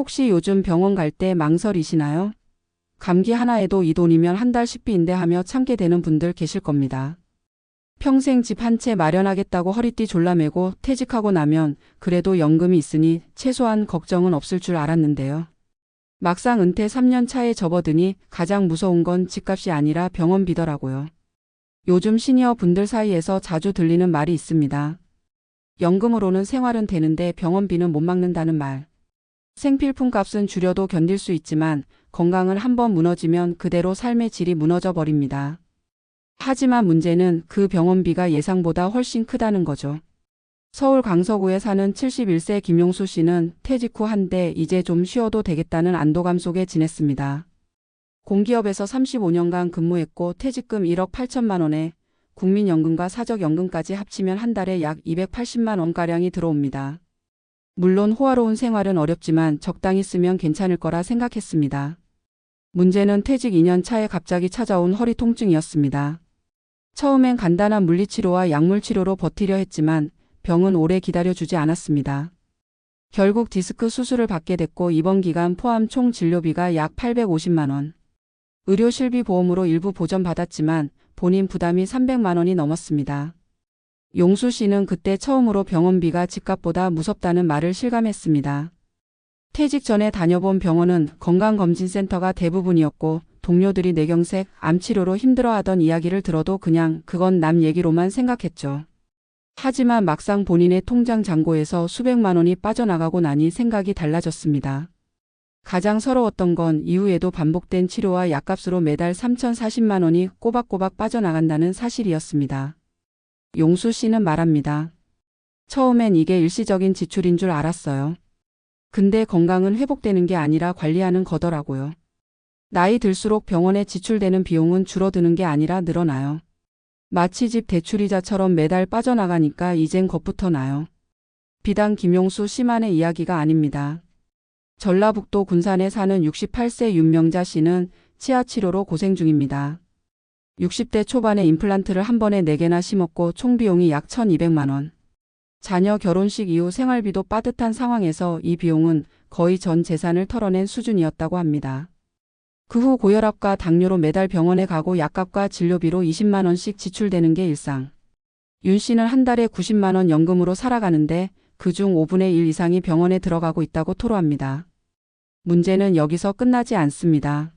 혹시 요즘 병원 갈 때 망설이시나요? 감기 하나에도 이 돈이면 한 달 식비인데 하며 참게 되는 분들 계실 겁니다. 평생 집 한 채 마련하겠다고 허리띠 졸라매고 퇴직하고 나면 그래도 연금이 있으니 최소한 걱정은 없을 줄 알았는데요. 막상 은퇴 3년 차에 접어드니 가장 무서운 건 집값이 아니라 병원비더라고요. 요즘 시니어 분들 사이에서 자주 들리는 말이 있습니다. 연금으로는 생활은 되는데 병원비는 못 막는다는 말. 생필품 값은 줄여도 견딜 수 있지만 건강은 한번 무너지면 그대로 삶의 질이 무너져 버립니다. 하지만 문제는 그 병원비가 예상보다 훨씬 크다는 거죠. 서울 강서구에 사는 71세 김용수 씨는 퇴직 후 한데 이제 좀 쉬어도 되겠다는 안도감 속에 지냈습니다. 공기업에서 35년간 근무했고 퇴직금 1억 8천만 원에 국민연금과 사적연금까지 합치면 한 달에 약 280만 원가량이 들어옵니다. 물론 호화로운 생활은 어렵지만 적당히 쓰면 괜찮을 거라 생각했습니다. 문제는 퇴직 2년 차에 갑자기 찾아온 허리 통증이었습니다. 처음엔 간단한 물리치료와 약물치료로 버티려 했지만 병은 오래 기다려주지 않았습니다. 결국 디스크 수술을 받게 됐고 입원 기간 포함 총 진료비가 약 850만 원. 의료실비 보험으로 일부 보전받았지만 본인 부담이 300만 원이 넘었습니다. 용수 씨는 그때 처음으로 병원비가 집값보다 무섭다는 말을 실감했습니다. 퇴직 전에 다녀본 병원은 건강검진센터가 대부분이었고 동료들이 뇌경색, 암치료로 힘들어하던 이야기를 들어도 그냥 그건 남 얘기로만 생각했죠. 하지만 막상 본인의 통장 잔고에서 수백만 원이 빠져나가고 나니 생각이 달라졌습니다. 가장 서러웠던 건 이후에도 반복된 치료와 약값으로 매달 3,040만 원이 꼬박꼬박 빠져나간다는 사실이었습니다. 용수 씨는 말합니다. 처음엔 이게 일시적인 지출인 줄 알았어요. 근데 건강은 회복되는 게 아니라 관리하는 거더라고요. 나이 들수록 병원에 지출되는 비용은 줄어드는 게 아니라 늘어나요. 마치 집 대출이자처럼 매달 빠져나가니까 이젠 겁부터 나요. 비단 김용수 씨만의 이야기가 아닙니다. 전라북도 군산에 사는 68세 윤명자 씨는 치아 치료로 고생 중입니다. 60대 초반에 임플란트를 한 번에 4개나 심었고 총 비용이 약 1,200만 원. 자녀 결혼식 이후 생활비도 빠듯한 상황에서 이 비용은 거의 전 재산을 털어낸 수준이었다고 합니다. 그 후 고혈압과 당뇨로 매달 병원에 가고 약값과 진료비로 20만 원씩 지출되는 게 일상. 윤 씨는 한 달에 90만 원 연금으로 살아가는데 그중 5분의 1 이상이 병원에 들어가고 있다고 토로합니다. 문제는 여기서 끝나지 않습니다.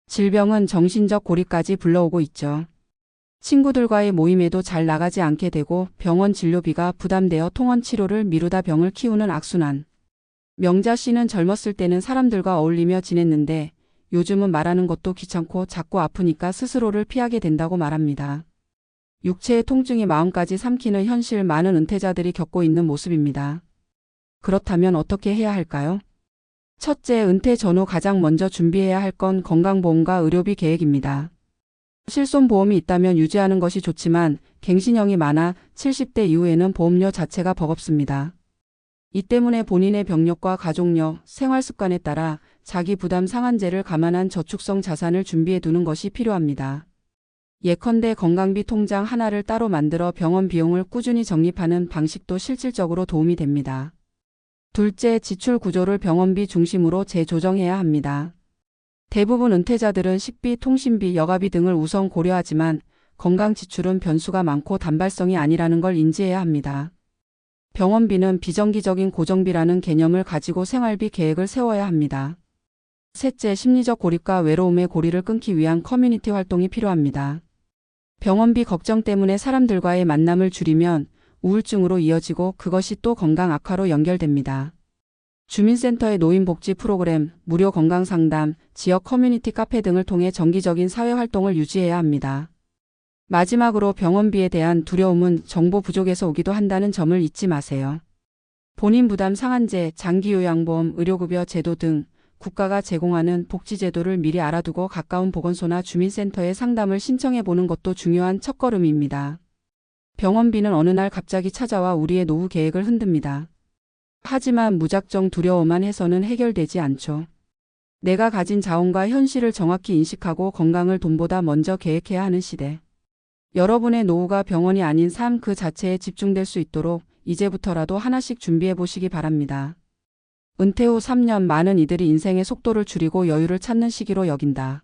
질병은 정신적 고립까지 불러오고 있죠. 친구들과의 모임에도 잘 나가지 않게 되고 병원 진료비가 부담되어 통원 치료를 미루다 병을 키우는 악순환. 명자 씨는 젊었을 때는 사람들과 어울리며 지냈는데 요즘은 말하는 것도 귀찮고 자꾸 아프니까 스스로를 피하게 된다고 말합니다. 육체의 통증이 마음까지 삼키는 현실 많은 은퇴자들이 겪고 있는 모습입니다. 그렇다면 어떻게 해야 할까요? 첫째, 은퇴 전후 가장 먼저 준비해야 할 건 건강보험과 의료비 계획입니다. 실손보험이 있다면 유지하는 것이 좋지만 갱신형이 많아 70대 이후에는 보험료 자체가 버겁습니다. 이 때문에 본인의 병력과 가족력, 생활습관에 따라 자기 부담 상한제를 감안한 저축성 자산을 준비해 두는 것이 필요합니다. 예컨대 건강비 통장 하나를 따로 만들어 병원 비용을 꾸준히 적립하는 방식도 실질적으로 도움이 됩니다. 둘째, 지출 구조를 병원비 중심으로 재조정해야 합니다. 대부분 은퇴자들은 식비, 통신비, 여가비 등을 우선 고려하지만 건강 지출은 변수가 많고 단발성이 아니라는 걸 인지해야 합니다. 병원비는 비정기적인 고정비라는 개념을 가지고 생활비 계획을 세워야 합니다. 셋째, 심리적 고립과 외로움의 고리를 끊기 위한 커뮤니티 활동이 필요합니다. 병원비 걱정 때문에 사람들과의 만남을 줄이면 우울증으로 이어지고 그것이 또 건강 악화로 연결됩니다. 주민센터의 노인복지 프로그램, 무료 건강상담, 지역 커뮤니티 카페 등을 통해 정기적인 사회활동을 유지해야 합니다. 마지막으로 병원비에 대한 두려움은 정보 부족에서 오기도 한다는 점을 잊지 마세요. 본인 부담 상한제, 장기요양보험, 의료급여 제도 등 국가가 제공하는 복지제도를 미리 알아두고 가까운 보건소나 주민센터에 상담을 신청해 보는 것도 중요한 첫걸음입니다. 병원비는 어느 날 갑자기 찾아와 우리의 노후 계획을 흔듭니다. 하지만 무작정 두려워만 해서는 해결되지 않죠. 내가 가진 자원과 현실을 정확히 인식하고 건강을 돈보다 먼저 계획해야 하는 시대. 여러분의 노후가 병원이 아닌 삶 그 자체에 집중될 수 있도록 이제부터라도 하나씩 준비해 보시기 바랍니다. 은퇴 후 3년 많은 이들이 인생의 속도를 줄이고 여유를 찾는 시기로 여긴다.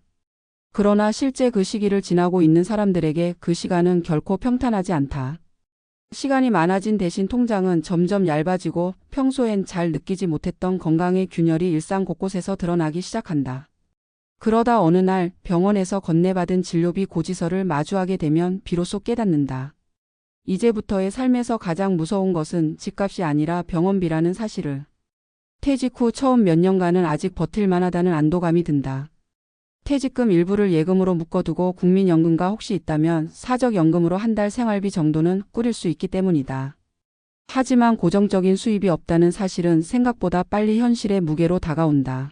그러나 실제 그 시기를 지나고 있는 사람들에게 그 시간은 결코 평탄하지 않다. 시간이 많아진 대신 통장은 점점 얇아지고 평소엔 잘 느끼지 못했던 건강의 균열이 일상 곳곳에서 드러나기 시작한다. 그러다 어느 날 병원에서 건네받은 진료비 고지서를 마주하게 되면 비로소 깨닫는다. 이제부터의 삶에서 가장 무서운 것은 집값이 아니라 병원비라는 사실을. 퇴직 후 처음 몇 년간은 아직 버틸 만하다는 안도감이 든다. 퇴직금 일부를 예금으로 묶어두고 국민연금과 혹시 있다면 사적연금으로 한 달 생활비 정도는 꾸릴 수 있기 때문이다. 하지만 고정적인 수입이 없다는 사실은 생각보다 빨리 현실의 무게로 다가온다.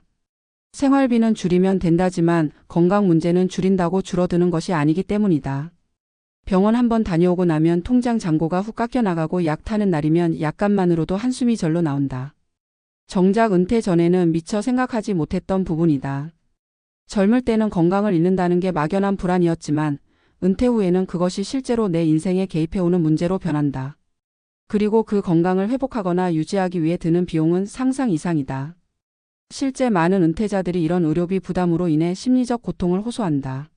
생활비는 줄이면 된다지만 건강 문제는 줄인다고 줄어드는 것이 아니기 때문이다. 병원 한번 다녀오고 나면 통장 잔고가 훅 깎여나가고 약 타는 날이면 약값만으로도 한숨이 절로 나온다. 정작 은퇴 전에는 미처 생각하지 못했던 부분이다. 젊을 때는 건강을 잃는다는 게 막연한 불안이었지만 은퇴 후에는 그것이 실제로 내 인생에 개입해오는 문제로 변한다. 그리고 그 건강을 회복하거나 유지하기 위해 드는 비용은 상상 이상이다. 실제 많은 은퇴자들이 이런 의료비 부담으로 인해 심리적 고통을 호소한다.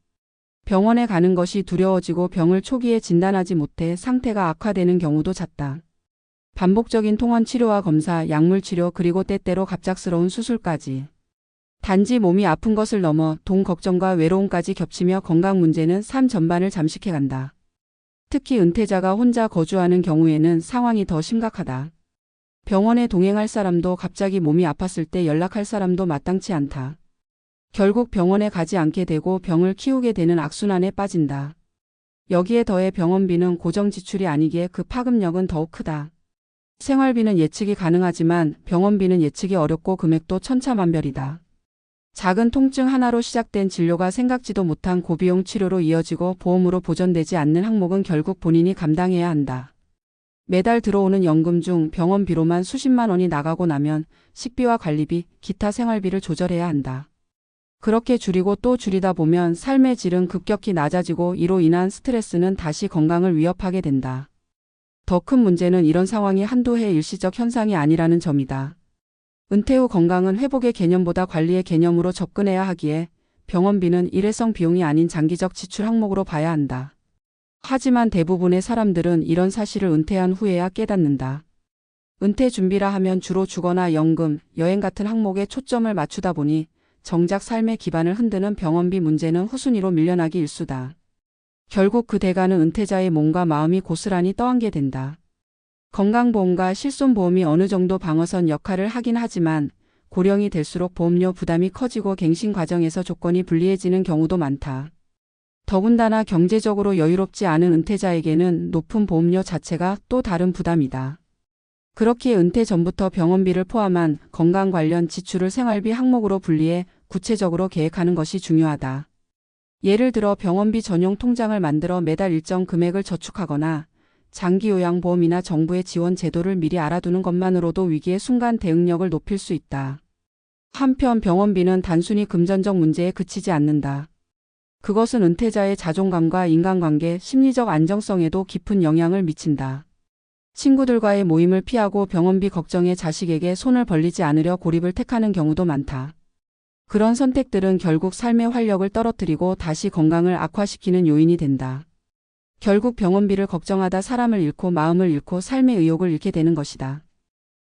병원에 가는 것이 두려워지고 병을 초기에 진단하지 못해 상태가 악화되는 경우도 잦다. 반복적인 통원 치료와 검사, 약물 치료 그리고 때때로 갑작스러운 수술까지. 단지 몸이 아픈 것을 넘어 돈 걱정과 외로움까지 겹치며 건강 문제는 삶 전반을 잠식해간다. 특히 은퇴자가 혼자 거주하는 경우에는 상황이 더 심각하다. 병원에 동행할 사람도 갑자기 몸이 아팠을 때 연락할 사람도 마땅치 않다. 결국 병원에 가지 않게 되고 병을 키우게 되는 악순환에 빠진다. 여기에 더해 병원비는 고정 지출이 아니기에 그 파급력은 더욱 크다. 생활비는 예측이 가능하지만 병원비는 예측이 어렵고 금액도 천차만별이다. 작은 통증 하나로 시작된 진료가 생각지도 못한 고비용 치료로 이어지고 보험으로 보전되지 않는 항목은 결국 본인이 감당해야 한다. 매달 들어오는 연금 중 병원비로만 수십만 원이 나가고 나면 식비와 관리비, 기타 생활비를 조절해야 한다. 그렇게 줄이고 또 줄이다 보면 삶의 질은 급격히 낮아지고 이로 인한 스트레스는 다시 건강을 위협하게 된다. 더 큰 문제는 이런 상황이 한두 해 일시적 현상이 아니라는 점이다. 은퇴 후 건강은 회복의 개념보다 관리의 개념으로 접근해야 하기에 병원비는 일회성 비용이 아닌 장기적 지출 항목으로 봐야 한다. 하지만 대부분의 사람들은 이런 사실을 은퇴한 후에야 깨닫는다. 은퇴 준비라 하면 주로 주거나 연금, 여행 같은 항목에 초점을 맞추다 보니 정작 삶의 기반을 흔드는 병원비 문제는 후순위로 밀려나기 일쑤다. 결국 그 대가는 은퇴자의 몸과 마음이 고스란히 떠안게 된다. 건강보험과 실손보험이 어느 정도 방어선 역할을 하긴 하지만 고령이 될수록 보험료 부담이 커지고 갱신 과정에서 조건이 불리해지는 경우도 많다. 더군다나 경제적으로 여유롭지 않은 은퇴자에게는 높은 보험료 자체가 또 다른 부담이다. 그렇기에 은퇴 전부터 병원비를 포함한 건강 관련 지출을 생활비 항목으로 분리해 구체적으로 계획하는 것이 중요하다. 예를 들어 병원비 전용 통장을 만들어 매달 일정 금액을 저축하거나 장기요양보험이나 정부의 지원 제도를 미리 알아두는 것만으로도 위기의 순간 대응력을 높일 수 있다. 한편 병원비는 단순히 금전적 문제에 그치지 않는다. 그것은 은퇴자의 자존감과 인간관계, 심리적 안정성에도 깊은 영향을 미친다. 친구들과의 모임을 피하고 병원비 걱정에 자식에게 손을 벌리지 않으려 고립을 택하는 경우도 많다. 그런 선택들은 결국 삶의 활력을 떨어뜨리고 다시 건강을 악화시키는 요인이 된다. 결국 병원비를 걱정하다 사람을 잃고 마음을 잃고 삶의 의욕을 잃게 되는 것이다.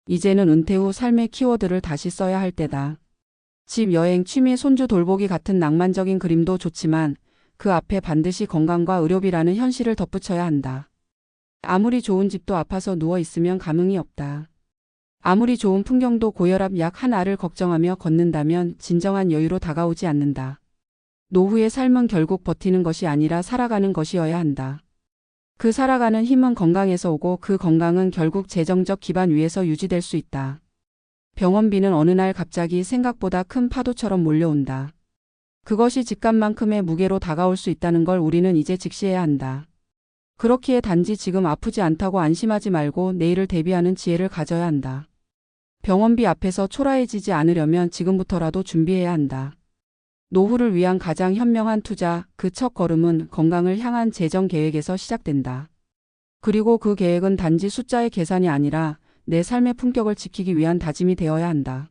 이제는 은퇴 후 삶의 키워드를 다시 써야 할 때다. 집, 여행, 취미, 손주 돌보기 같은 낭만적인 그림도 좋지만 그 앞에 반드시 건강과 의료비라는 현실을 덧붙여야 한다. 아무리 좋은 집도 아파서 누워 있으면 감흥이 없다. 아무리 좋은 풍경도 고혈압 약 한 알을 걱정하며 걷는다면 진정한 여유로 다가오지 않는다. 노후의 삶은 결국 버티는 것이 아니라 살아가는 것이어야 한다. 그 살아가는 힘은 건강에서 오고 그 건강은 결국 재정적 기반 위에서 유지될 수 있다. 병원비는 어느 날 갑자기 생각보다 큰 파도처럼 몰려온다. 그것이 집값만큼의 무게로 다가올 수 있다는 걸 우리는 이제 직시해야 한다. 그렇기에 단지 지금 아프지 않다고 안심하지 말고 내일을 대비하는 지혜를 가져야 한다. 병원비 앞에서 초라해지지 않으려면 지금부터라도 준비해야 한다. 노후를 위한 가장 현명한 투자, 그 첫 걸음은 건강을 향한 재정 계획에서 시작된다. 그리고 그 계획은 단지 숫자의 계산이 아니라 내 삶의 품격을 지키기 위한 다짐이 되어야 한다.